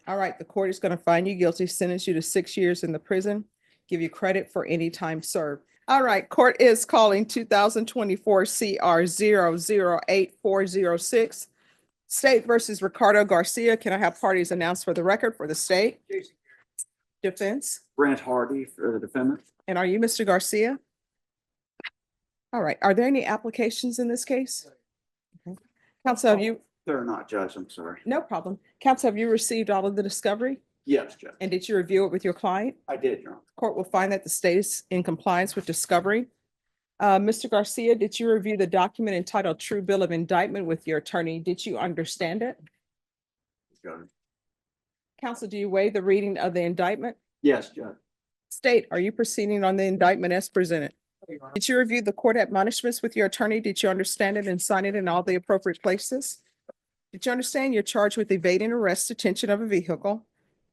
All right, the court is going to find you guilty, sentence you to 6 years in the prison, give you credit for any time served. All right, court is calling 2024 CR 008406. State versus Ricardo Garcia. Can I have parties announced for the record for the state? Defense. Brent Hardy for the defendant. And are you Mr. Garcia? All right. Are there any applications in this case? Okay. Counsel, have you? They're not, Judge. I'm sorry. No problem. Counsel, have you received all of the discovery? Yes, Judge. And did you review it with your client? I did, Your Honor. Court will find that the state is in compliance with discovery. Mr. Garcia, did you review the document entitled True Bill of Indictment with your attorney? Did you understand it? Judge. Counsel, do you waive the reading of the indictment? Yes, Judge. State, are you proceeding on the indictment as presented? Did you review the court admonishments with your attorney? Did you understand it and sign it in all the appropriate places? Did you understand you're charged with evading arrest, detention of a vehicle?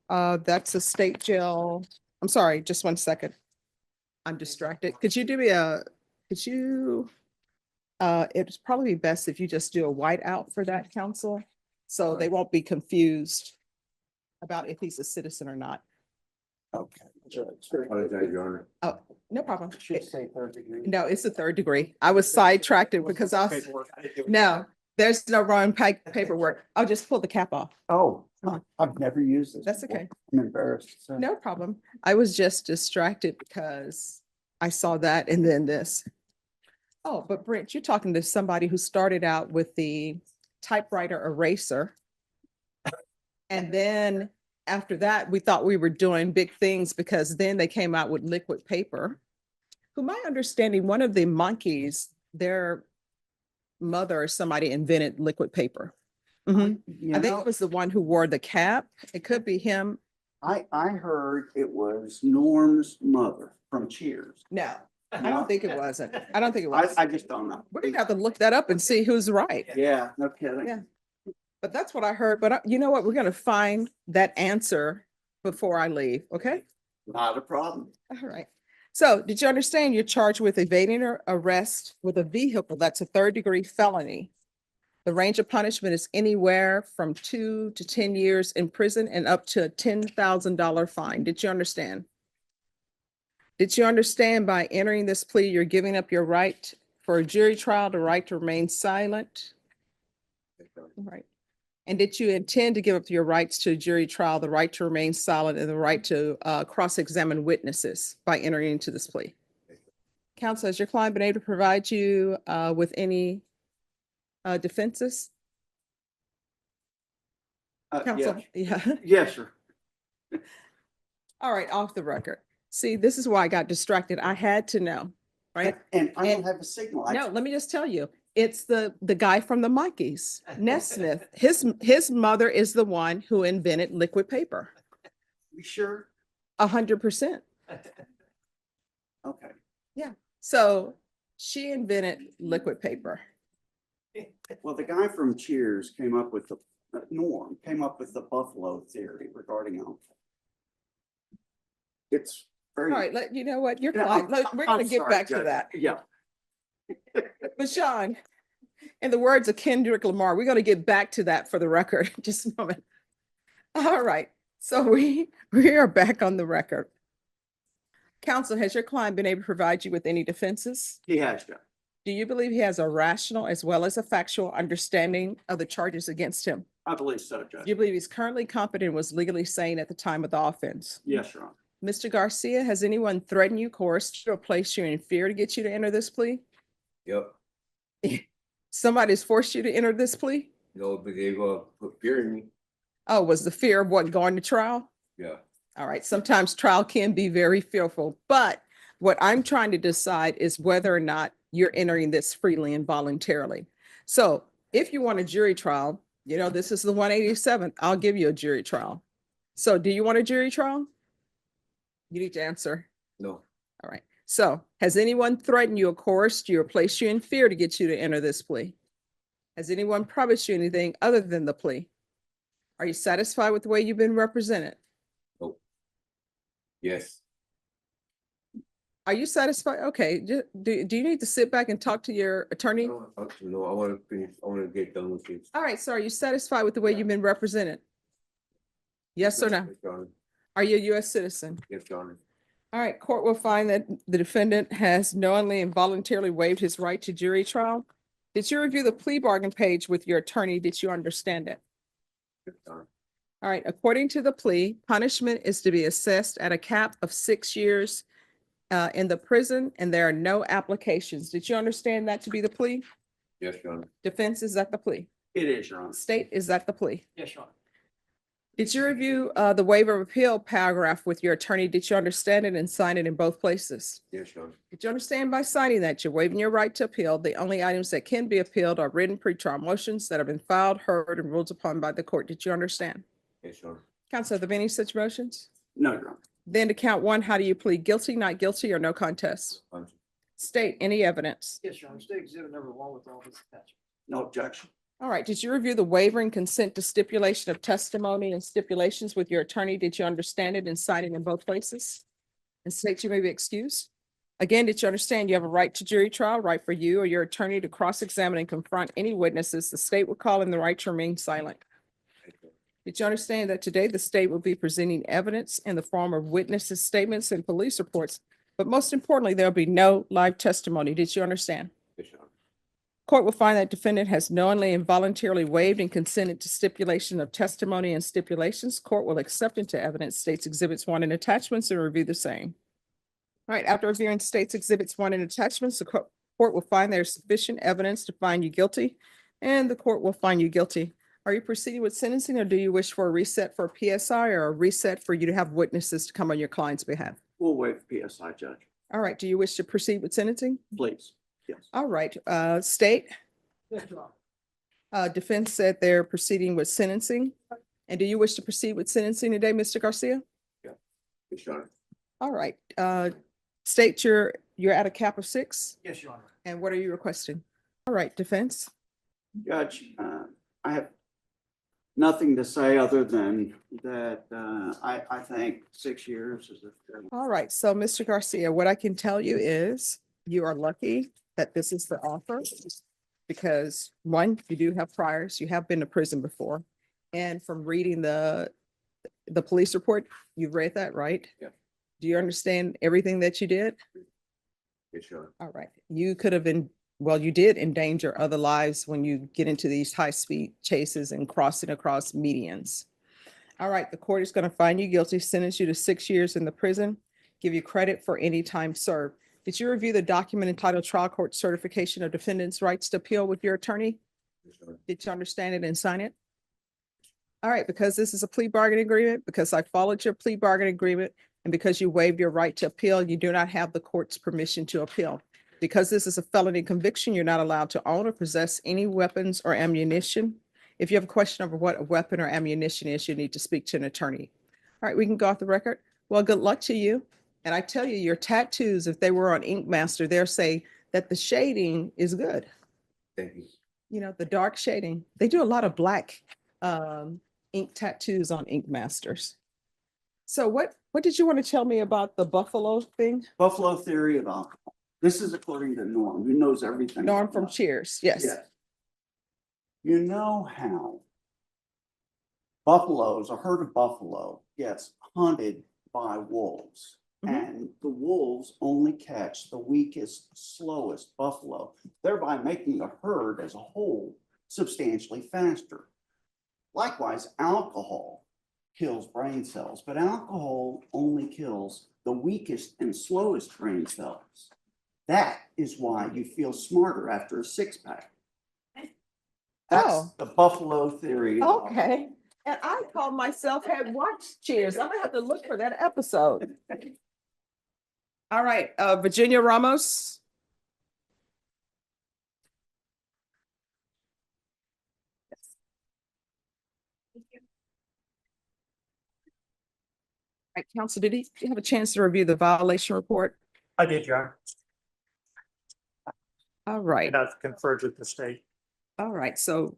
That's a state jail. I'm sorry, just 1 second. I'm distracted. Could you do me it'd probably be best if you just do a whiteout for that, counsel, so they won't be confused about if he's a citizen or not. Okay. Apologize, Your Honor. Oh, no problem. Should say third degree. No, it's a third degree. I was sidetracked because I was, no, there's no wrong paperwork. I'll just pull the cap off. Oh, I've never used this. That's before. okay. I'm embarrassed. So- No problem. I was just distracted because I saw that and then this. Oh, but Brent, you're talking to somebody who started out with the typewriter eraser. And then after that, we thought we were doing big things because then they came out with liquid paper. Who my understanding, one of the monkeys, their mother or somebody invented liquid paper. Mhm. You I think know, it was the one who wore the cap. It could be him. I heard it was Norm's mother from Cheers. No, I don't think it wasn't. I don't think it was. I just don't know. We're gonna have to look that up and see who's right. Yeah, no kidding. Yeah. But that's what I heard. But you know what? We're gonna find that answer before I leave, okay? Not a problem. All right. So did you understand you're charged with evading or arrest with a vehicle? That's a third-degree felony. The range of punishment is anywhere from 2 to 10 years in prison and up to a $10,000 fine. Did you understand? Did you understand by entering this plea, you're giving up your right for a jury trial, the right to remain silent? Right. And did you intend to give up your rights to a jury trial, the right to remain silent, and the right to cross-examine witnesses by entering into this plea? Counsel, has your client been able to provide you with any defenses? Counsel, Yes. yeah. Yes, sir. All right, off the record. See, this is why I got distracted. I had to know, right? And I don't And- have a signal. I- No, let me just tell you, it's the guy from the monkeys, Nesmith. His mother is the one who invented liquid paper. You sure? 100%. Okay. So she invented liquid paper. Well, the guy from Cheers came up with Norm came up with the buffalo theory regarding it's All very. right, you know what? Your Yeah, client, we're gonna I'm get sorry, back to Judge. that. Yeah. But Sean, in the words of Kendrick Lamar, we're gonna get back to that for the record. Just a moment. All right, so we are back on the record. Counsel, has your client been able to provide you with any defenses? He has, Judge. Do you believe he has a rational as well as a factual understanding of the charges against him? I believe so, Do Judge. you believe he's currently competent and was legally sane at the time of the offense? Yes, Your Honor. Mr. Garcia, has anyone threatened you, coerced you, or placed you in fear to get you to enter this plea? Yep. Somebody's forced you to enter this plea? No, but they gonna put fear in me. Oh, was the fear of what, going to trial? Yeah. All right, sometimes trial can be very fearful, but what I'm trying to decide is whether or not you're entering this freely and voluntarily. So if you want a jury trial, you know, this is the 187th, I'll give you a jury trial. So do you want a jury trial? You need to answer. No. All right. So has anyone threatened you or coerced you or placed you in fear to get you to enter this plea? Has anyone promised you anything other than the plea? Are you satisfied with the way you've been represented? Nope. Yes. Are you satisfied? Okay. Do you need to sit back and talk to your attorney? No, I want to finish. I want to get done with this. All right. So are you satisfied with the way you've been represented? Yes or no? Yes, Your Honor. Are you a U.S. citizen? Yes, Your Honor. All right, court will find that the defendant has knowingly and voluntarily waived his right to jury trial. Did you review the plea bargain page with your attorney? Did you understand it? Yes, Your Honor. All right, according to the plea, punishment is to be assessed at a cap of 6 years in the prison, and there are no applications. Did you understand that to be the plea? Yes, Your Honor. Defense, is that the plea? It is, Your Honor. State, is that the plea? Yes, Your Honor. Did you review the waiver of appeal paragraph with your attorney? Did you understand it and sign it in both places? Yes, Your Honor. Did you understand by signing that you're waiving your right to appeal? The only items that can be appealed are written pretrial motions that have been filed, heard, and ruled upon by the court. Did you understand? Yes, Your Honor. Counsel, are there any such motions? No, Your Honor. Then to count one, how do you plead? Guilty, not guilty, or no contest? Conscience. State any evidence. Yes, Your Honor. State exhibit number 1 with all this attachment. No objection. All right, did you review the waiver and consent to stipulation of testimony and stipulations with your attorney? Did you understand it and sign it in both places? And state you may be excused? Again, did you understand you have a right to jury trial, right for you or your attorney to cross-examine and confront any witnesses the state will call in the right to remain silent? Thank you. Did you understand that today the state will be presenting evidence in the form of witnesses' statements and police reports? But most importantly, there'll be no live testimony. Did you understand? Yes, Your Honor. Court will find that defendant has knowingly and voluntarily waived and consented to stipulation of testimony and stipulations. Court will accept into evidence states exhibits 1 and attachments and review the same. All right, after reviewing states exhibits 1 and attachments, the court will find there's sufficient evidence to find you guilty, and the court will find you guilty. Are you proceeding with sentencing, or do you wish for a reset for a PSI or a reset for you to have witnesses to come on your client's behalf? We'll waive PSI, Judge. All right, do you wish to proceed with sentencing? Please. Yes. All right, state. Yes, Your Honor. Defense said they're proceeding with sentencing. And do you wish to proceed with sentencing today, Mr. Garcia? Yes, Your Honor. All right, state you're at a cap of 6, Yes, Your Honor. and what are you requesting? All right, defense. Judge, I have nothing to say other than that I think 6 years is a fair. All right, so Mr. Garcia, what I can tell you is you are lucky that this is the offer because 1, you do have priors, you have been to prison before. And from reading the police report, you've read that, right? Yeah. Do you understand everything that you did? Yes, Your Honor. All right, you could have been, well, you did endanger other lives when you get into these high-speed chases and crossing across medians. All right, the court is going to find you guilty, sentence you to 6 years in the prison, give you credit for any time served. Did you review the document entitled Trial Court Certification of Defendant's Rights to Appeal with your attorney? Yes, Your Honor. Did you understand it and sign it? All right, because this is a plea bargaining agreement, because I followed your plea bargaining agreement, and because you waived your right to appeal, you do not have the court's permission to appeal. Because this is a felony conviction, you're not allowed to own or possess any weapons or ammunition. If you have a question over what a weapon or ammunition is, you need to speak to an attorney. All right, we can go off the record. Well, good luck to you. And I tell you, your tattoos, if they were on Ink Master, they'll say that the shading is good. Thank you. You know, the dark shading. They do a lot of black ink tattoos on Ink Masters. So what did you want to tell me about the buffalo thing? Buffalo theory of alcohol. This is according to Norm, who knows everything. Norm about from that. Cheers, yes. Yes. You know how buffaloes, a herd of buffalo gets hunted by wolves. Mhm. And the wolves only catch the weakest, slowest buffalo, thereby making the herd as a whole substantially faster. Likewise, alcohol kills brain cells, but alcohol only kills the weakest and slowest brain cells. That is why you feel smarter after a 6-pack. That's Oh. the buffalo theory. of alcohol. Okay, and I called myself had watched Cheers. I'm gonna have to look for that episode. All right, Virginia Ramos. All right, counsel, did you have a chance to review the violation report? I did, Your Honor. All right, And I've conferred with the state. all right, so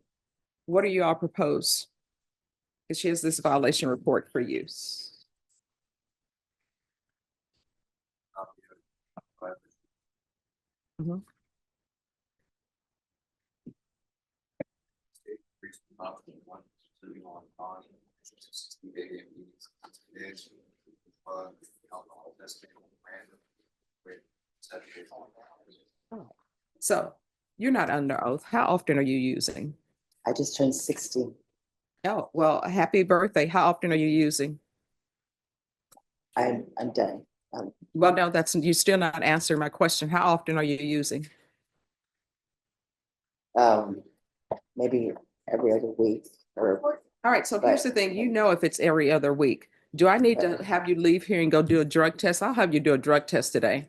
what do you all propose? Because here's this violation report for use. Mhm. So you're not under oath. How often are you using? I just turned 60. Oh, well, happy birthday. How often are you using? I'm done. Well, no, you're still not answering my question. How often are you using? Um, maybe every other week or All right, so here's the thing, you know, if it's every other week, do I need to have you leave here and go do a drug test? I'll have you do a drug test today.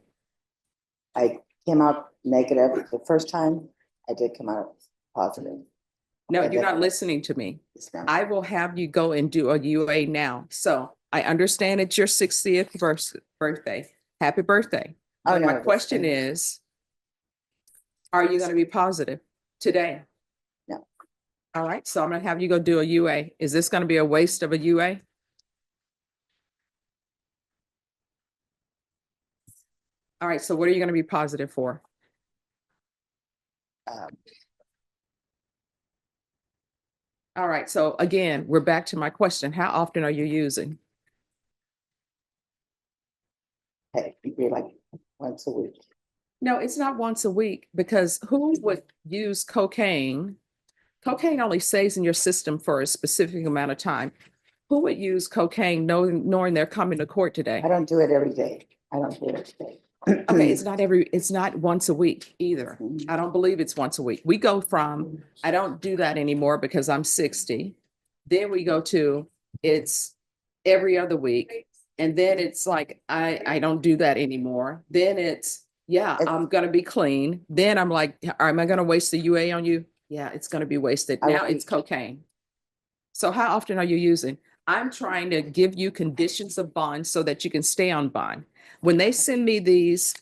I came out negative. The first time I did come out positive. No, Okay, you're that- not listening to me. Yes, ma'am. I will have you go and do a UA now. So I understand it's your 60th birthday. Happy birthday. Oh, But no, my that's question fine. is, are you going to be positive today? No. All right, so I'm going to have you go do a UA. Is this going to be a waste of a UA? All right, so what are you going to be positive for? Um, All right, so again, we're back to my question. How often are you using? hey, it'd be like once a week. No, it's not once a week because who would use cocaine? Cocaine only stays in your system for a specific amount of time. Who would use cocaine knowing they're coming to court today? I don't do it every day. I don't do it every day. Okay, it's not once a week either. I don't believe it's once a week. We go from, I don't do that anymore because I'm 60. Then we go to, it's every other week. And then it's like, I don't do that anymore. Then it's, yeah, I'm gonna be clean. Then I'm like, am I gonna waste the UA on you? Yeah, it's gonna be wasted. I will Now be- it's cocaine. So how often are you using? I'm trying to give you conditions of bond so that you can stay on bond. When they send me these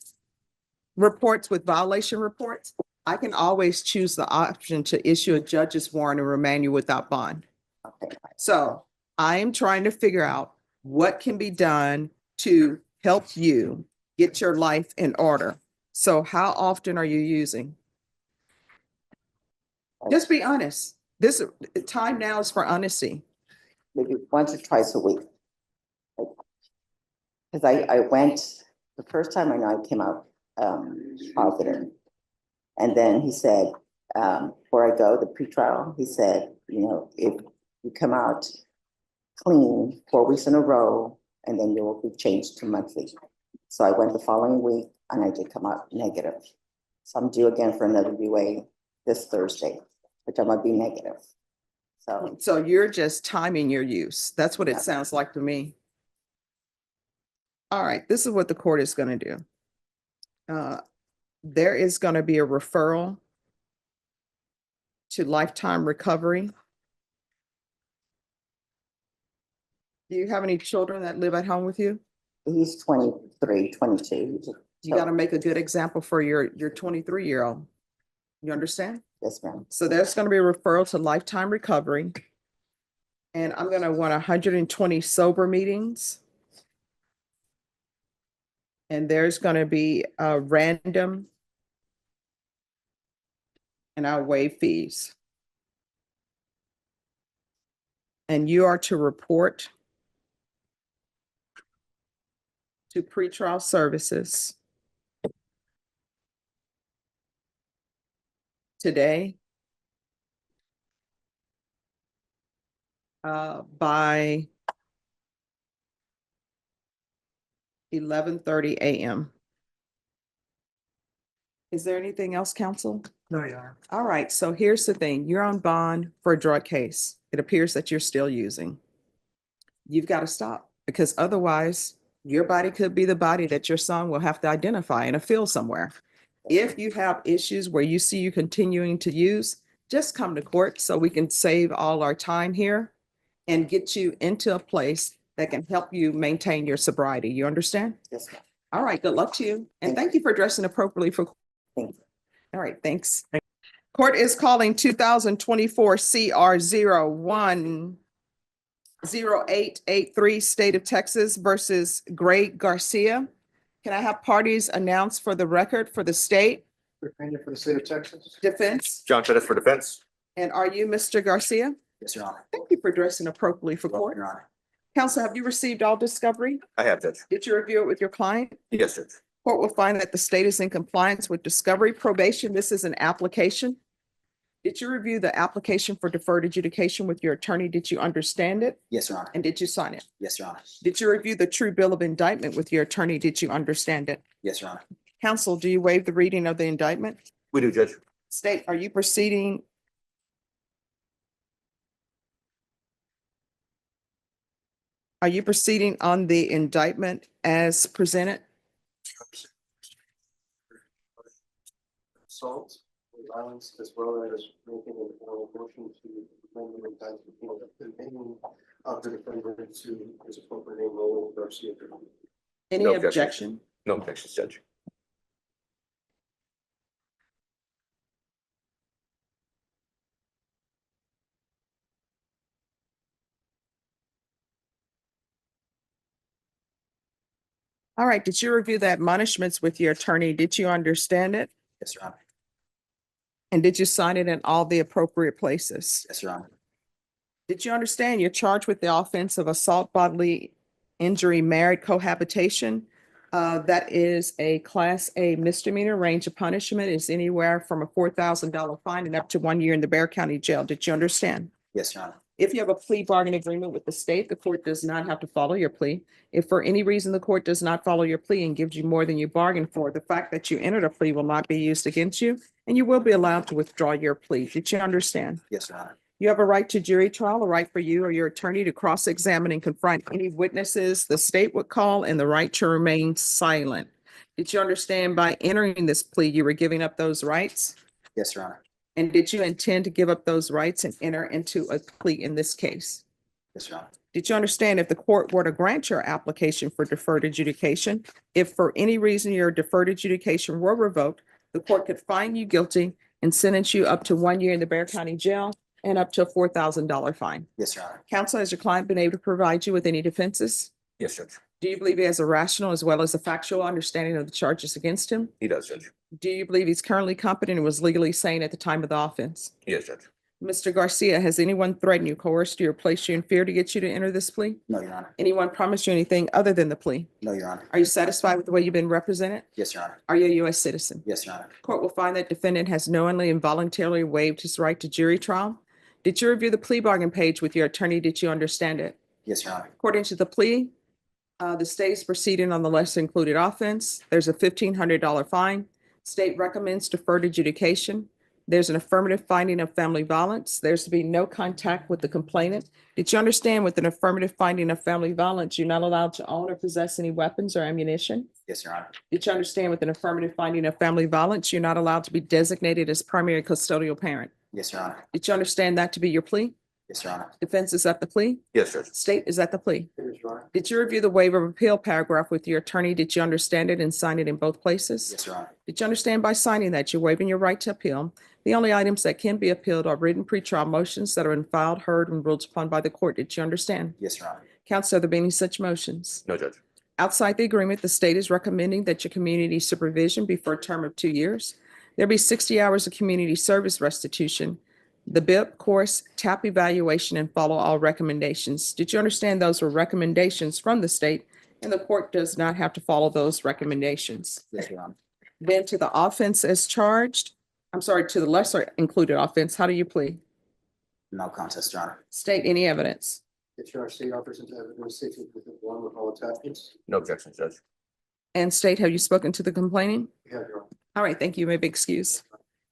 reports with violation reports, I can always choose the option to issue a judge's warrant and remand you without bond. Okay. So I am trying to figure out what can be done to help you get your life in order. So how often are you using? Just be honest. This time now is for honesty. Maybe once or twice a week. Because I went, the first time I know I came out positive. And then he said, before I go, the pretrial, he said, you know, if you come out clean 4 weeks in a row, and then you will be changed to monthly. So I went the following week and I did come out negative. So I'm due again for another UA this Thursday, which I'm gonna be negative. So you're just timing your use. That's what it Yeah. sounds like to me. All right, this is what the court is going to do. There is going to be a referral to lifetime recovery. Do you have any children that live at home with you? he's 23, 22. You got to make a good example for your 23-year-old. You understand? Yes, ma'am. So there's going to be a referral to lifetime recovery. And I'm going to want 120 sober meetings. And there's going to be a random, and I'll waive fees. And you are to report to pretrial services today by 11:30 a.m. Is there anything else, counsel? No, you are. All right, so here's the thing. You're on bond for a drug case. It appears that you're still using. You've got to stop because otherwise your body could be the body that your son will have to identify in a field somewhere. If you have issues where you see you continuing to use, just come to court so we can save all our time here and get you into a place that can help you maintain your sobriety. You understand? Yes, ma'am. All right, good luck to you. And Thank thank you for dressing appropriately for. Thank you. All right, thanks. Court is calling 2024 CR 010883 State of Texas versus Greg Garcia. Can I have parties announced for the record for the state Defendant for the state of Texas. defense? John Pettis for defense. And are you Mr. Garcia? Yes, Your Honor. Thank you for dressing appropriately for court. Your Honor. Counsel, have you received all discovery? I have, Judge. Did you review it with your client? Yes, Judge. Court will find that the state is in compliance with discovery probation. This is an application. Did you review the application for deferred adjudication with your attorney? Did you understand it? Yes, Your Honor. And did you sign it? Yes, Your Honor. Did you review the true bill of indictment with your attorney? Did you understand it? Yes, Your Honor. Counsel, do you waive the reading of the indictment? We do, Judge. State, are you proceeding? Are you proceeding on the indictment as presented? Assault, violence, as well as making an oral motion to amend the indictment, any of the defendant to his appropriate name, Raul Garcia. Any No objection? No objections, Judge. All right, did you review the admonishments with your attorney? Did you understand it? Yes, Your Honor. And did you sign it in all the appropriate places? Yes, Your Honor. Did you understand you're charged with the offense of assault, bodily injury, married cohabitation? That is a Class A misdemeanor. Range of punishment is anywhere from a $4,000 fine and up to 1 year in the Bear County Jail. Did you understand? Yes, Your Honor. If you have a plea bargain agreement with the state, the court does not have to follow your plea. If for any reason the court does not follow your plea and gives you more than you bargained for, the fact that you entered a plea will not be used against you, and you will be allowed to withdraw your plea. Did you understand? Yes, Your Honor. You have a right to jury trial, a right for you or your attorney to cross-examine and confront any witnesses the state would call, and the right to remain silent. Did you understand by entering this plea, you were giving up those rights? Yes, Your Honor. And did you intend to give up those rights and enter into a plea in this case? Yes, Your Honor. Did you understand if the court were to grant your application for deferred adjudication, if for any reason your deferred adjudication were revoked, the court could find you guilty and sentence you up to 1 year in the Bear County Jail and up to a $4,000 fine? Yes, Your Honor. Counsel, has your client been able to provide you with any defenses? Yes, Judge. Do you believe he has a rational as well as a factual understanding of the charges against him? He does, Judge. Do you believe he's currently competent and was legally sane at the time of the offense? Yes, Judge. Mr. Garcia, has anyone threatened you, coerced you, or placed you in fear to get you to enter this plea? No, Your Honor. Anyone promised you anything other than the plea? No, Your Honor. Are you satisfied with the way you've been represented? Yes, Your Honor. Are you a U.S. citizen? Yes, Your Honor. Court will find that defendant has knowingly and voluntarily waived his right to jury trial. Did you review the plea bargain page with your attorney? Did you understand it? Yes, Your Honor. According to the plea, the state is proceeding on the lesser included offense. There's a $1,500 fine. State recommends deferred adjudication. There's an affirmative finding of family violence. There's to be no contact with the complainant. Did you understand with an affirmative finding of family violence, you're not allowed to own or possess any weapons or ammunition? Yes, Your Honor. Did you understand with an affirmative finding of family violence, you're not allowed to be designated as primary custodial parent? Yes, Your Honor. Did you understand that to be your plea? Yes, Your Honor. Defense is at the plea? Yes, Judge. State is at the plea. Yes, Your Honor. Did you review the waiver of appeal paragraph with your attorney? Did you understand it and sign it in both places? Yes, Your Honor. Did you understand by signing that you're waiving your right to appeal? The only items that can be appealed are written pretrial motions that are in filed, heard, and ruled upon by the court. Did you understand? Yes, Your Honor. Counsel, are there been any such motions? No, Judge. Outside the agreement, the state is recommending that your community supervision be for a term of 2 years. There be 60 hours of community service restitution. The BIP course, TAP evaluation, and follow all recommendations. Did you understand those were recommendations from the state and the court does not have to follow those recommendations? Yes, Your Honor. Then to the offense as charged, to the lesser included offense, how do you plead? No contest, Your Honor. State any evidence. Yes, Your Honor. State offers into evidence stated within one with all attachments. No objections, Judge. And state, have you spoken to the complaining? We have, Your Honor. All right, thank you. You may be excused.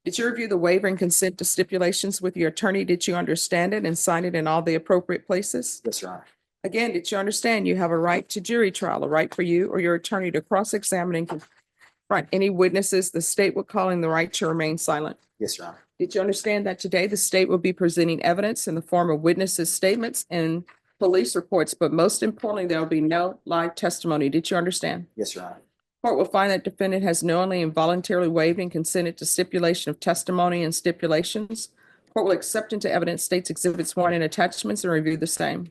Did you review the waiver and consent to stipulations with your attorney? Did you understand it and sign it in all the appropriate places? Yes, Your Honor. Again, did you understand you have a right to jury trial, a right for you or your attorney to cross-examine and confront any witnesses the state would call in the right to remain silent? Yes, Your Honor. Did you understand that today the state will be presenting evidence in the form of witnesses' statements and police reports, but most importantly, there will be no live testimony? Did you understand? Yes, Your Honor. Court will find that defendant has knowingly and voluntarily waived and consented to stipulation of testimony and stipulations. Court will accept into evidence states exhibits 1 and attachments and review the same.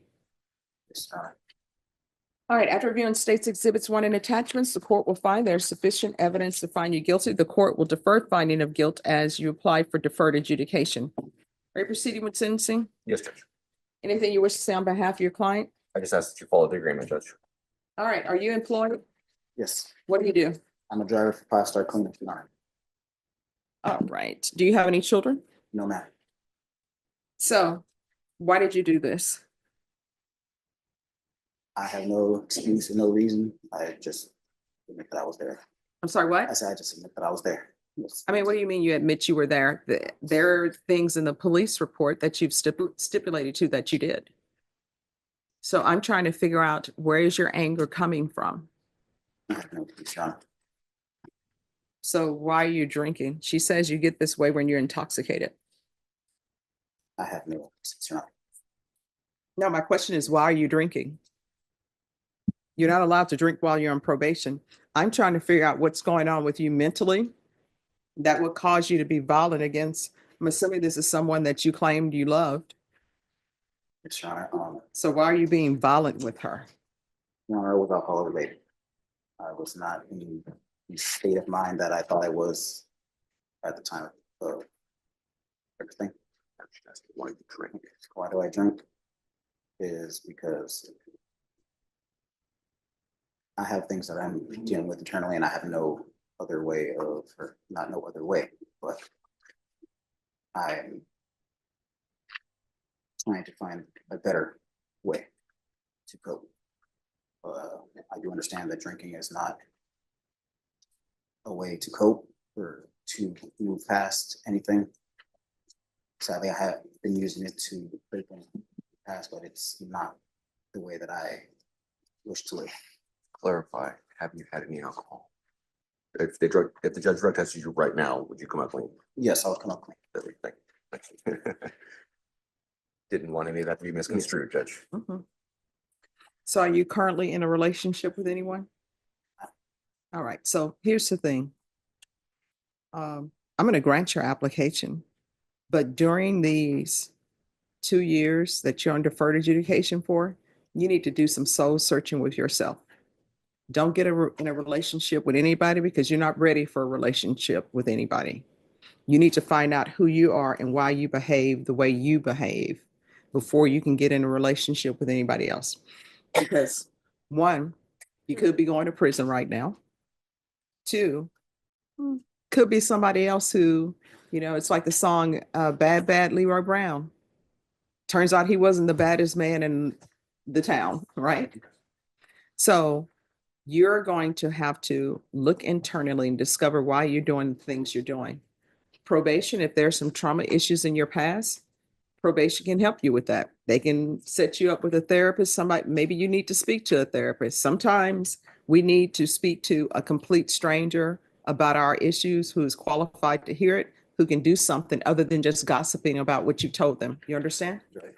Yes, Your Honor. All right, after reviewing states exhibits 1 and attachments, the court will find there's sufficient evidence to find you guilty. The court will defer finding of guilt as you apply for deferred adjudication. Are you proceeding with sentencing? Yes, Judge. Anything you wish to say on behalf of your client? I just asked that you follow the agreement, Judge. All right, are you employed? Yes, What do you do? I'm a driver for Five Star Cleanup, Your Honor. All right. Do you have any children? No, ma'am. So why did you do this? I have no excuse and no reason. I just admit that I was there. I'm sorry, I what? said I just admit that I was there. Yes. I mean, what do you mean you admit you were there? There are things in the police report that you've stipulated to that you did. So I'm trying to figure out, where is your anger coming from? I have no excuse, Your Honor. So why are you drinking? She says you get this way when you're intoxicated. I have no excuse, Your Honor. No, my question is, why are you drinking? You're not allowed to drink while you're on probation. I'm trying to figure out what's going on with you mentally that would cause you to be violent against, I'm assuming this is someone that you claimed you loved. Yes, Your Honor. So why are you being violent with her? Your Honor, it was alcohol related. I was not in the state of mind that I thought I was at the time of everything. Why you drink? Why do I drink? Is because I have things that I'm dealing with internally and I have no other way of, or not no other way, but I'm trying to find a better way to cope. I do understand that drinking is not a way to cope or to move past anything. Sadly, I have been using it to cope in the past, but it's not the way that I wish to live. Clarify, have you had any alcohol? If the judge drug tested you right now, would you come out clean? Yes, I'll come up clean. Everything. Didn't want any of that to be misconstrued, Judge. Mhm. So are you currently in a relationship with anyone? All right, so here's the thing. I'm going to grant your application, but during these 2 years that you're on deferred adjudication for, you need to do some soul searching with yourself. Don't get in a relationship with anybody because you're not ready for a relationship with anybody. You need to find out who you are and why you behave the way you behave before you can get in a relationship with anybody else. Because one, you could be going to prison right now. Two, could be somebody else who, it's like the song Bad Bad Leroy Brown. Turns out he wasn't the baddest man in the town, right? So you're going to have to look internally and discover why you're doing the things you're doing. Probation, if there's some trauma issues in your past, probation can help you with that. They can set you up with a therapist. Somebody, maybe you need to speak to a therapist. Sometimes we need to speak to a complete stranger about our issues who's qualified to hear it, who can do something other than just gossiping about what you told them. You understand? Right.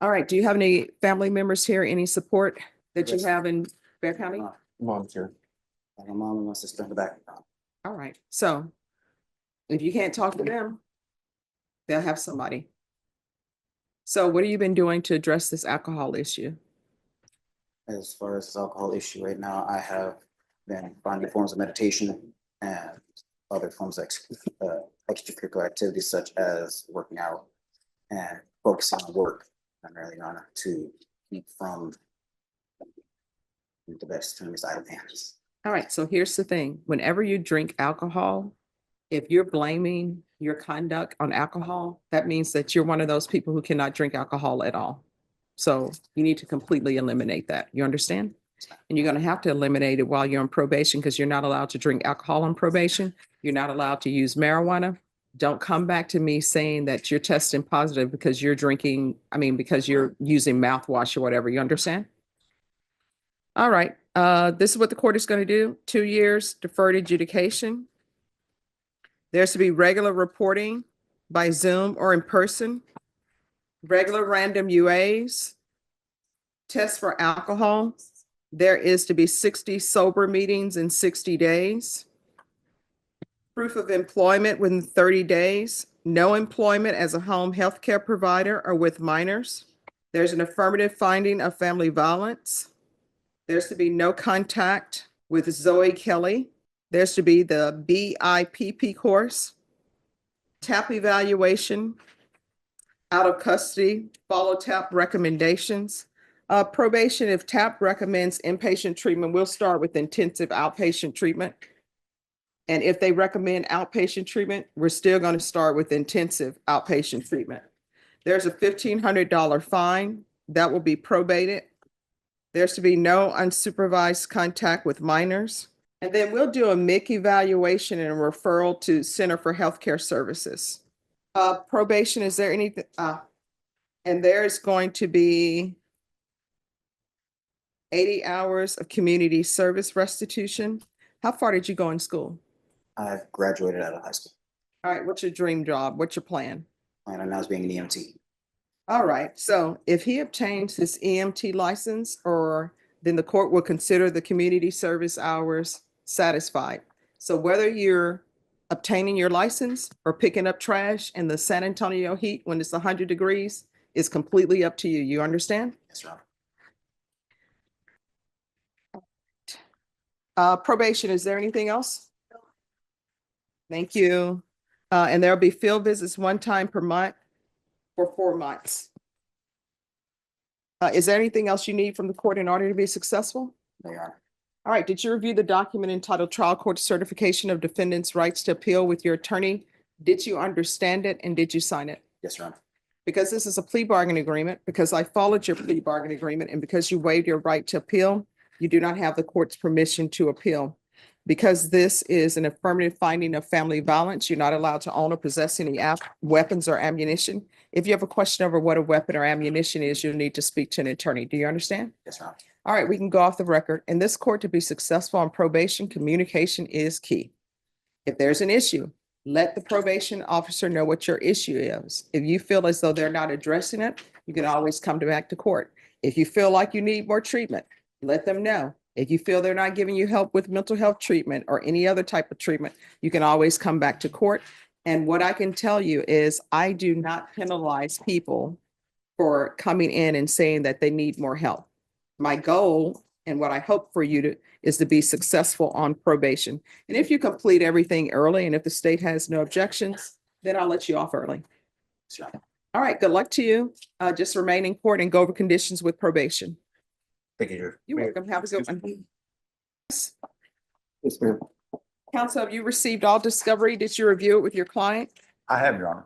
All right. Do you have any family members here? Any support that you Yes. have in Bear County? Mom's here. My mom and my sister in the back. All right. So if you can't talk to them, they'll have somebody. So what have you been doing to address this alcohol issue? As far as this alcohol issue right now, I have been finding forms of meditation and other forms of extracurricular activities such as working out and focusing on work, primarily on to keep from the best term is idle hands. All right, so here's the thing. Whenever you drink alcohol, if you're blaming your conduct on alcohol, that means that you're one of those people who cannot drink alcohol at all. So you need to completely eliminate that. You understand? And you're going to have to eliminate it while you're on probation because you're not allowed to drink alcohol on probation. You're not allowed to use marijuana. Don't come back to me saying that you're testing positive because you're drinking, because you're using mouthwash or whatever. You understand? All right. This is what the court is going to do. 2 years deferred adjudication. There's to be regular reporting by Zoom or in person, regular random UAs, tests for alcohol. There is to be 60 sober meetings in 60 days. Proof of employment within 30 days. No employment as a home health care provider or with minors. There's an affirmative finding of family violence. There's to be no contact with Zoe Kelly. There's to be the BIPP course, TAP evaluation, Out of custody, follow TAP recommendations. Probation, if TAP recommends inpatient treatment, we'll start with intensive outpatient treatment. And if they recommend outpatient treatment, we're still going to start with intensive outpatient treatment. There's a $1,500 fine that will be probated. There's to be no unsupervised contact with minors. And then we'll do a MIC evaluation and a referral to Center for Healthcare Services. Probation, is there anything, and there's going to be 80 hours of community service restitution. How far did you go in school? I've graduated out of high school. All right, what's your dream job? What's your plan? Plan on now is being an EMT. All right, so if he obtains his EMT license, then the court will consider the community service hours satisfied. So whether you're obtaining your license or picking up trash in the San Antonio heat when it's 100 degrees is completely up to you. You understand? Yes, Your Honor. Probation, is there anything else? Thank you. And there'll be field visits one time per month for 4 months. Is there anything else you need from the court in order to be successful? No, Your Honor. All right, did you review the document entitled Trial Court Certification of Defendant's Rights to Appeal with your attorney? Did you understand it and did you sign it? Yes, Your Honor. Because this is a plea bargain agreement, because I followed your plea bargain agreement, and because you waived your right to appeal, you do not have the court's permission to appeal. Because this is an affirmative finding of family violence, you're not allowed to own or possess any weapons or ammunition. If you have a question over what a weapon or ammunition is, you'll need to speak to an attorney. Do you understand? Yes, Your Honor. All right, we can go off the record. In this court, to be successful on probation, communication is key. If there's an issue, let the probation officer know what your issue is. If you feel as though they're not addressing it, you can always come back to court. If you feel like you need more treatment, let them know. If you feel they're not giving you help with mental health treatment or any other type of treatment, you can always come back to court. And what I can tell you is I do not penalize people for coming in and saying that they need more help. My goal and what I hope for you is to be successful on probation. And if you complete everything early and if the state has no objections, then I'll let you off early. Yes, Your Honor. All right, good luck to you. Just remain in court and go over conditions with probation. Thank you, Judge. You're welcome. Have a good one. Yes, ma'am. Counsel, have you received all discovery? Did you review it with your client? I have, Your Honor.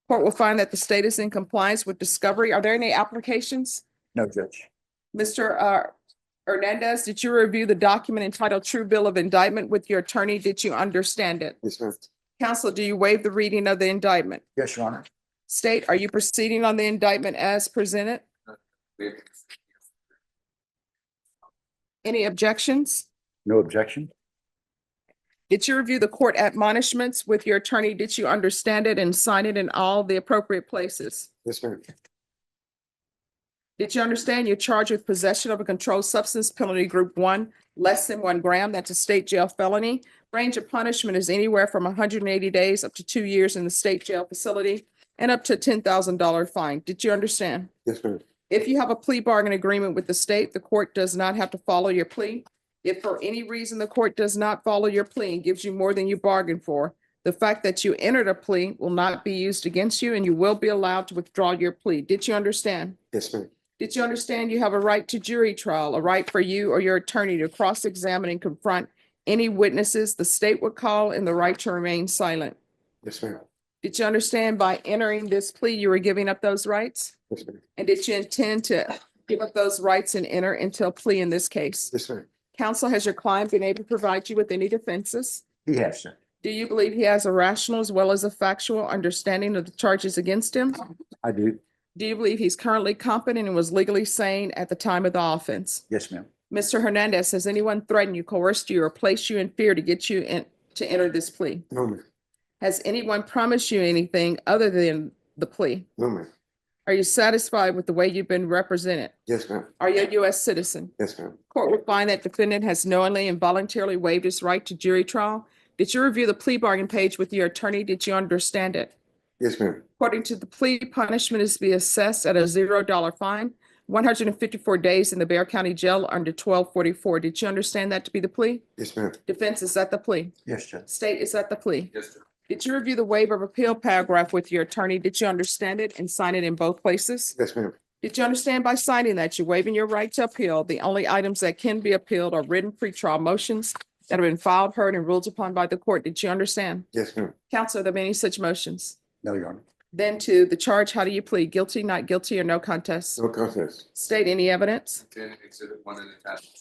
Court will find that the state is in compliance with discovery. Are there any applications? No, Judge. Mr. Hernandez, did you review the document entitled True Bill of Indictment with your attorney? Did you understand it? Yes, ma'am. Counsel, do you waive the reading of the indictment? Yes, Your Honor. State, are you proceeding on the indictment as presented? Any objections? No objection. Did you review the court admonishments with your attorney? Did you understand it and sign it in all the appropriate places? Yes, ma'am. Did you understand you're charged with possession of a controlled substance, penalty group 1, less than 1 gram? That's a state jail felony. Range of punishment is anywhere from 180 days up to 2 years in the state jail facility and up to $10,000 fine. Did you understand? Yes, ma'am. If you have a plea bargain agreement with the state, the court does not have to follow your plea. If for any reason the court does not follow your plea and gives you more than you bargained for, the fact that you entered a plea will not be used against you and you will be allowed to withdraw your plea. Did you understand? Yes, ma'am. Did you understand you have a right to jury trial, a right for you or your attorney to cross-examine and confront any witnesses the state would call, and the right to remain silent? Yes, ma'am. Did you understand by entering this plea, you were giving up those rights? Yes, ma'am. And did you intend to give up those rights and enter into a plea in this case? Yes, ma'am. Counsel, has your client been able to provide you with any defenses? Yes, sir. Do you believe he has a rational as well as a factual understanding of the charges against him? I do. Do you believe he's currently competent and was legally sane at the time of the offense? Yes, ma'am. Mr. Hernandez, has anyone threatened you, coerced you, or placed you in fear to get you in to enter this plea? No, ma'am. Has anyone promised you anything other than the plea? No, ma'am. Are you satisfied with the way you've been represented? Yes, ma'am. Are you a U.S. citizen? Yes, ma'am. Court will find that defendant has knowingly and voluntarily waived his right to jury trial. Did you review the plea bargain page with your attorney? Did you understand it? Yes, ma'am. According to the plea, punishment is to be assessed at a $0 fine, 154 days in the Bexar County Jail under 1244. Did you understand that to be the plea? Yes, ma'am. Defense, is that the plea? Yes, Judge. State, is that the plea? Yes, sir. Did you review the waiver of appeal paragraph with your attorney? Did you understand it and sign it in both places? Yes, ma'am. Did you understand by signing that you're waiving your right to appeal? The only items that can be appealed are written pretrial motions that have been filed, heard, and ruled upon by the court. Did you understand? Yes, ma'am. Counsel, are there any such motions? No, Your Honor. Then to the charge, how do you plead? Guilty, not guilty, or no contest? No contest. State any evidence. Exhibit 1 and attachment.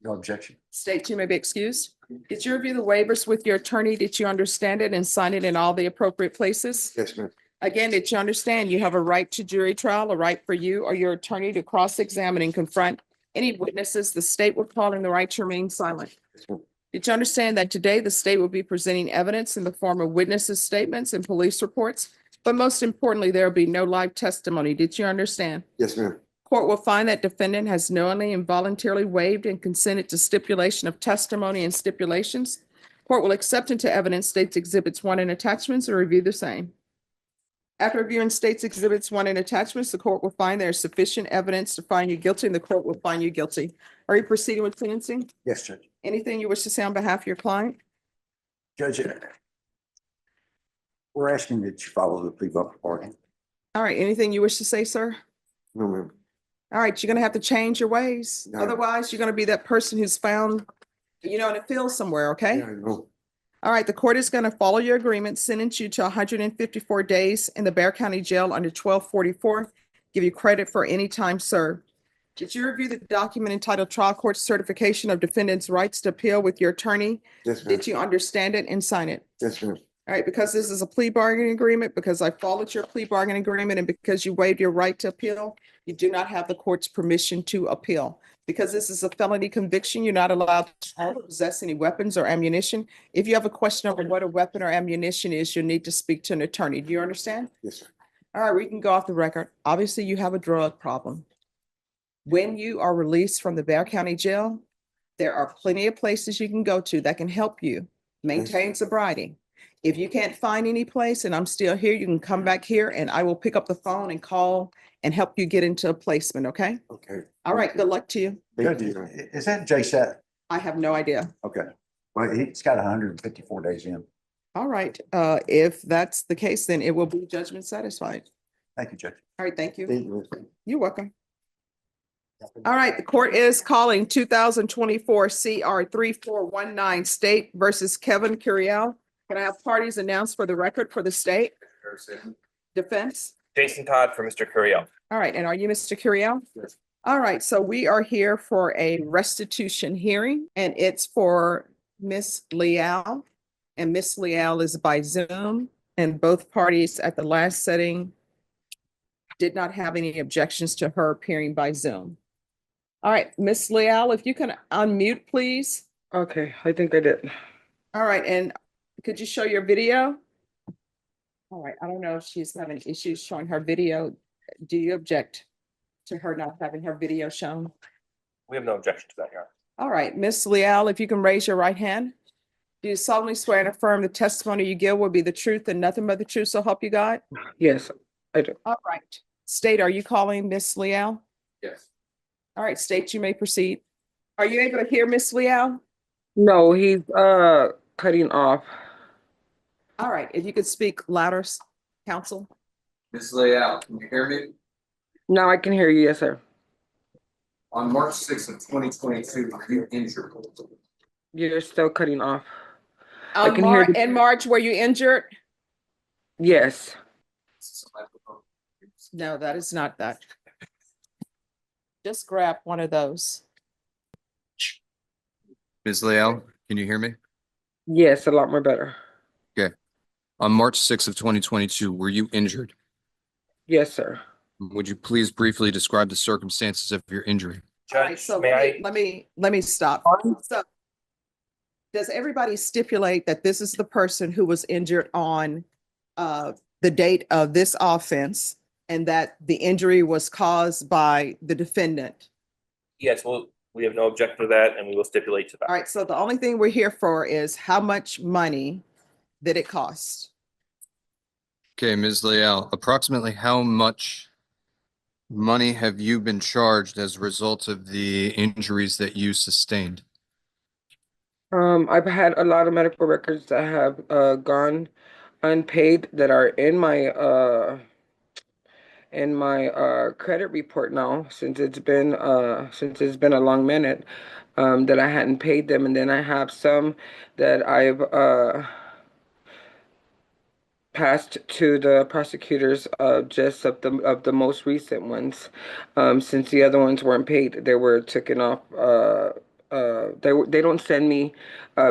No objection. State you may be excused. Did you review the waivers with your attorney? Did you understand it and sign it in all the appropriate places? Yes, ma'am. Again, did you understand you have a right to jury trial, a right for you or your attorney to cross-examine and confront any witnesses the state will call in the right to remain silent? Yes, ma'am. Did you understand that today the state will be presenting evidence in the form of witnesses' statements and police reports? But most importantly, there will be no live testimony. Did you understand? Yes, ma'am. Court will find that defendant has knowingly and voluntarily waived and consented to stipulation of testimony and stipulations. Court will accept into evidence states exhibits 1 and attachments and review the same. After reviewing states exhibits 1 and attachments, the court will find there is sufficient evidence to find you guilty and the court will find you guilty. Are you proceeding with sentencing? Yes, Judge. Anything you wish to say on behalf of your client? Judge, we're asking that you follow the plea bargain. All right, anything you wish to say, sir? No, ma'am. All right, you're gonna have to change your ways. No. Otherwise, you're gonna be that person who's found, in a field somewhere, okay? Yeah, I know. All right, the court is gonna follow your agreement, sentence you to 154 days in the Bear County Jail under 1244, give you credit for any time served. Did you review the document entitled Trial Court Certification of Defendant's Rights to Appeal with your attorney? Yes, ma'am. Did you understand it and sign it? Yes, ma'am. All right, because this is a plea bargaining agreement, because I followed your plea bargaining agreement, and because you waived your right to appeal, you do not have the court's permission to appeal. Because this is a felony conviction, you're not allowed to possess any weapons or ammunition. If you have a question over what a weapon or ammunition is, you'll need to speak to an attorney. Do you understand? Yes, sir. All right, we can go off the record. Obviously, you have a drug problem. When you are released from the Bear County Jail, there are plenty of places you can go to that can help you maintain sobriety. If you can't find any place and I'm still here, you can come back here and I will pick up the phone and call and help you get into a placement, okay? Okay. All right, good luck to you. Thank you. Is that JSAT? I have no idea. Okay. Well, he's got 154 days in. All right, if that's the case, then it will be judgment satisfied. Thank you, Judge. All right, thank you. Thank you. You're welcome. All right, the court is calling 2024 CR 3419 State versus Kevin Curiel. Can I have parties announced for the record for the state? Defense? Jason Todd for Mr. Curiel. All right, and are you Mr. Curiel? Yes. All right, so we are here for a restitution hearing and it's for Miss Leal. And Miss Leal is by Zoom and both parties at the last setting did not have any objections to her appearing by Zoom. All right, Miss Leal, if you can unmute, please. Okay, I think I did. All right, and could you show your video? All right, I don't know if she's having issues showing her video. Do you object to her not having her video shown? We have no objection to that, Your Honor. All right, Miss Leal, if you can raise your right hand. Do you solemnly swear and affirm the testimony you give will be the truth and nothing but the truth, so help you God? Yes, I do. All right. State, are you calling Miss Leal? Yes. All right, State, you may proceed. Are you able to hear Miss Leal? No, he's cutting off. All right, if you could speak louder, counsel. Ms. Leal, can you hear me? Now I can hear you, yes, sir. On March 6th of 2022, you injured. You're still cutting off. I can Mar- hear the- in March, were you injured? Yes. No, that is not that. Just grab one of those. Ms. Leal, can you hear me? Yes, a lot more better. On March 6th of 2022, were you injured? Yes, sir. Would you please briefly describe the circumstances of your injury? All right, Judge, so may I? let me stop. So does everybody stipulate that this is the person who was injured on the date of this offense and that the injury was caused by the defendant? Yes, well, we have no objection to that and we will stipulate to that. All right, so the only thing we're here for is how much money did it cost? Okay, Ms. Leal, approximately how much money have you been charged as a result of the injuries that you sustained? I've had a lot of medical records that have gone. unpaid that are in my credit report now, since it's been a long minute, that I hadn't paid them. And then I have some that I've passed to the prosecutors, just of the most recent ones, since the other ones weren't paid. They were taken off. They don't send me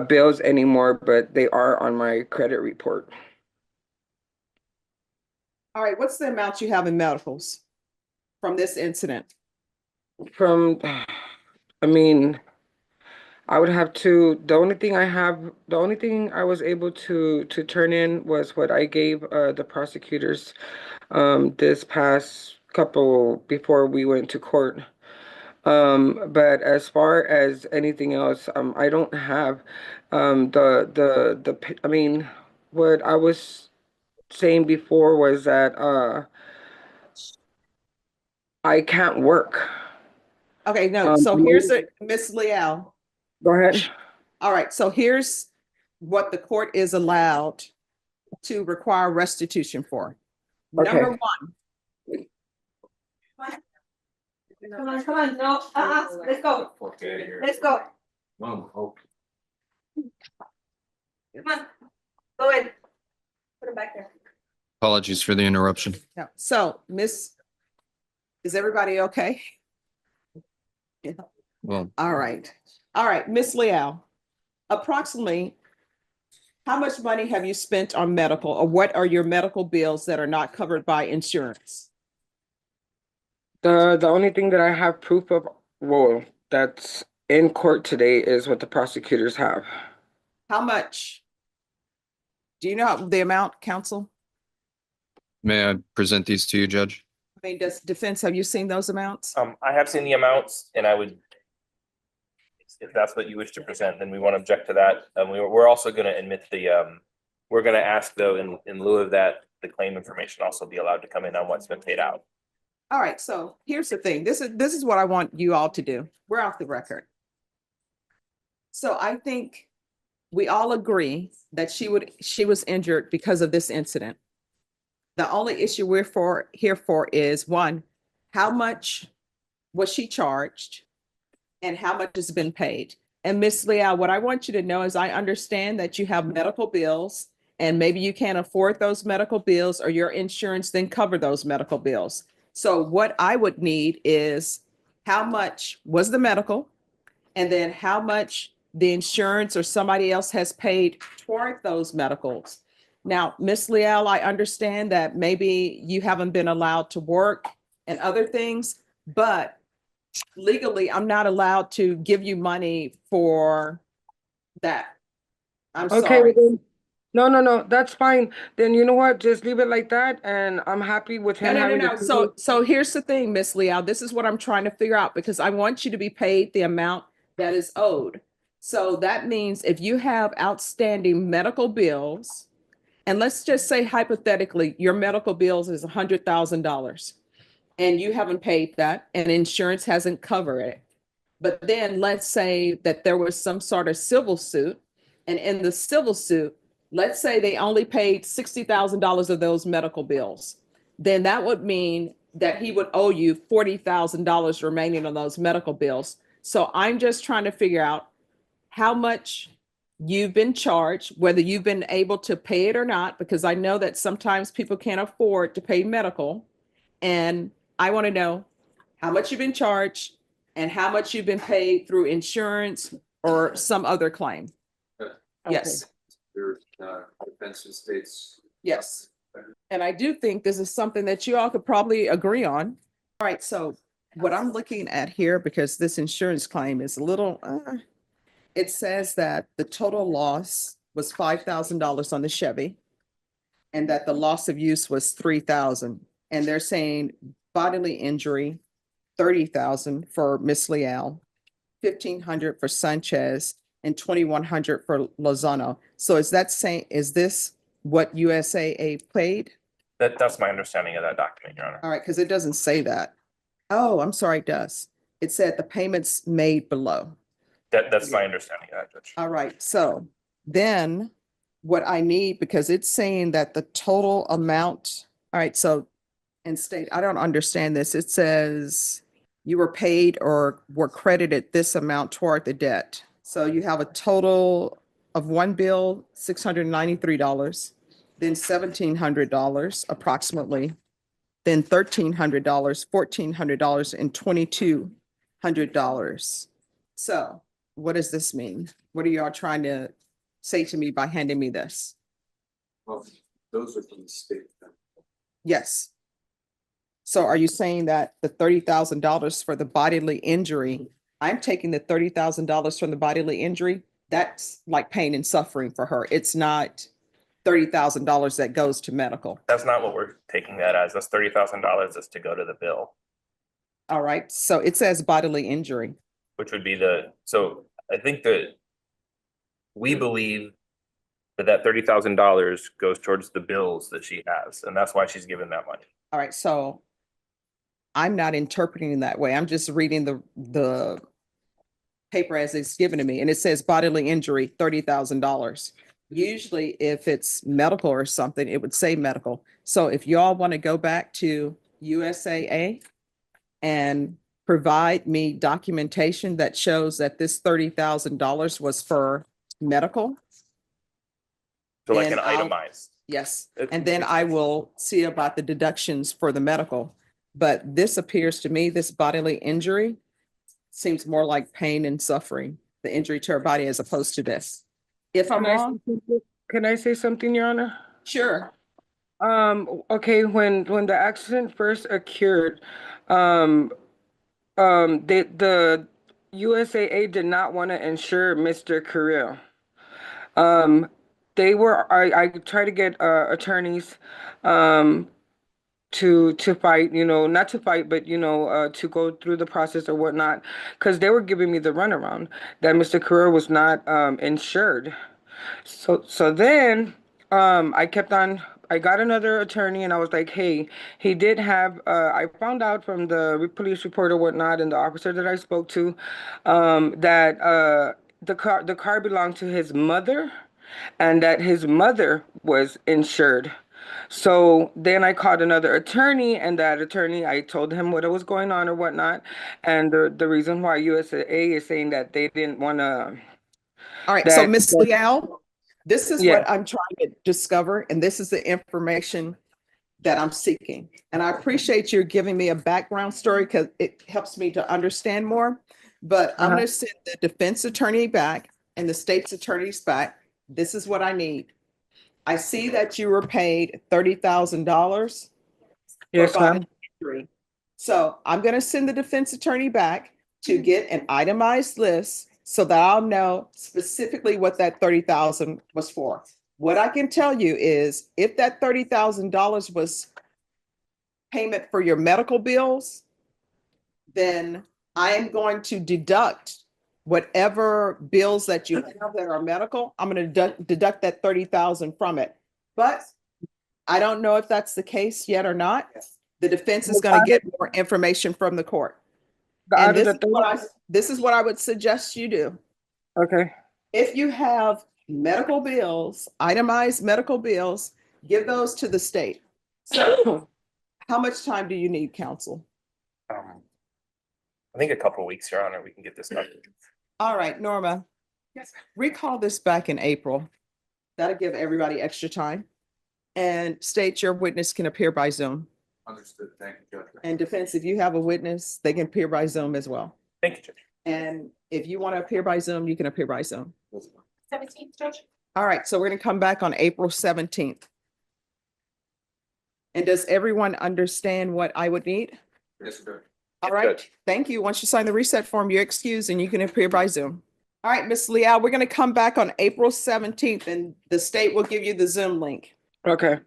bills anymore, but they are on my credit report. All right, what's the amount you have in medicals from this incident? From, I mean, I would have to. The only thing I was able to turn in was what I gave the prosecutors this past couple before we went to court. But as far as anything else, I don't have I mean, what I was saying before was that I can't work. Okay, no, so here's Miss Leal. Go ahead. All right, so here's what the court is allowed to require restitution for. Number Okay. one, Come on, no, let's go, let's go, Mom, oh. come on, go ahead. Put it back there. Apologies for the interruption. yeah, so is everybody okay? Yeah. Well, All right, Miss Leal, approximately how much money have you spent on medical, or what are your medical bills that are not covered by insurance? The only thing that I have proof of, well, that's in court today is what the prosecutors have. How much? Do you know the amount, counsel? may I present these to you, Judge? I mean, does defense, have you seen those amounts? I have seen the amounts and I would, if that's what you wish to present, then we won't object to that. We're also gonna admit we're gonna ask though, in lieu of that, the claim information also be allowed to come in on what's been paid out. All right, so here's the thing. This is what I want you all to do. We're off the record. So I think we all agree that she was injured because of this incident. The only issue we're here for is, one, how much was she charged and how much has been paid? And Miss Leal, what I want you to know is I understand that you have medical bills and maybe you can't afford those medical bills, or your insurance then cover those medical bills. So what I would need is how much was the medical, and then how much the insurance or somebody else has paid toward those medicals. Now, Miss Leal, I understand that maybe you haven't been allowed to work and other things, but legally, I'm not allowed to give you money for that. I'm Okay, sorry. then, no, that's fine. Then you know what? Just leave it like that, and I'm happy with him No. having the. So here's the thing, Miss Leal, this is what I'm trying to figure out, because I want you to be paid the amount that is owed. So that means if you have outstanding medical bills, and let's just say hypothetically, your medical bills is $100,000 and you haven't paid that and insurance hasn't covered it. But then let's say that there was some sort of civil suit, and in the civil suit, let's say they only paid $60,000 of those medical bills. Then that would mean that he would owe you $40,000 remaining on those medical bills. So I'm just trying to figure out how much you've been charged, whether you've been able to pay it or not, because I know that sometimes people can't afford to pay medical. And I want to know how much you've been charged and how much you've been paid through insurance or some other claim. Yes, There's defense states. yes. And I do think this is something that you all could probably agree on. All right, so what I'm looking at here, because this insurance claim is a little, it says that the total loss was $5,000 on the Chevy and that the loss of use was $3,000. And they're saying bodily injury, $30,000 for Miss Leal, $1,500 for Sanchez, and $2,100 for Lozano. So is this what USAA paid? That's my understanding of that document, Your Honor. All right, because it doesn't say that. Oh, I'm sorry, it does. It said the payments made below. That's my understanding of that, Judge. All right, so then what I need, because it's saying that the total amount, all right, so in state, I don't understand this. It says you were paid or were credited this amount toward the debt. So you have a total of one bill, $693, then $1,700 approximately, then $1,300, $1,400, and $2,200. So what does this mean? What are y'all trying to say to me by handing me this? Well, those are from the state. Yes. So are you saying that the $30,000 for the bodily injury, I'm taking the $30,000 from the bodily injury? That's like pain and suffering for her. It's not $30,000 that goes to medical. That's not what we're taking that as. That's $30,000 is to go to the bill, All right. So it says bodily injury. which would be so I think that we believe that $30,000 goes towards the bills that she has, and that's why she's given that money. All right. So I'm not interpreting it that way. I'm just reading the paper as it's given to me, and it says bodily injury, $30,000. Usually if it's medical or something, it would say medical. So if y'all want to go back to USAA and provide me documentation that shows that this $30,000 was for medical, So like then an I'll- itemized. yes, It- and then I will see about the deductions for the medical. But this appears to me, this bodily injury seems more like pain and suffering, the injury to her body, as opposed to this. If I'm wrong, Can I say something, Your Honor? sure. Okay, when the accident first occurred, the USAA did not want to insure Mr. Carrillo. I tried to get attorneys to fight, not to fight, but to go through the process or whatnot, because they were giving me the runaround that Mr. Carrillo was not insured. So then I got another attorney, and I was like, hey, he did have, I found out from the police report or whatnot and the officer that I spoke to, that the car belonged to his mother and that his mother was insured. So then I called another attorney, and that attorney, I told him what was going on or whatnot. And the reason why USAA is saying that they didn't want to. All right, so That- Ms. Leal, this is Yeah. what I'm trying to discover, and this is the information that I'm seeking. And I appreciate you giving me a background story because it helps me to understand more. But I'm Uh-huh. going to send the defense attorney back and the state's attorneys back. This is what I need. I see that you were paid $30,000 for Yes, ma'am. bodily injury. So I'm going to send the defense attorney back to get an itemized list so that I'll know specifically what that 30,000 was for. What I can tell you is if that $30,000 was payment for your medical bills, then I am going to deduct whatever bills that you have that are medical. I'm going to deduct that 30,000 from it. But I don't know if that's the case yet or not. The defense is going to get more information from the court. And this is what I would suggest you do. Okay. If you have medical bills, itemized medical bills, give those to the state. So how much time do you need, counsel? I think a couple of weeks, Your Honor, we can get this done. All right, Norma. Yes. Recall this back in April. That'll give everybody extra time. And state your witness can appear by Zoom. Understood. Thank you, Judge. And defense, if you have a witness, they can appear by Zoom as well. Thank you, Judge. And if you want to appear by Zoom, you can appear by Zoom. 17th, Judge? All right, so we're going to come back on April 17th. And does everyone understand what I would need? Yes, sir. All Yes, right, Judge. thank you. Once you sign the reset form, you're excused and you can appear by Zoom. All right, Ms. Leal, we're going to come back on April 17th and the state will give you the Zoom link. Okay.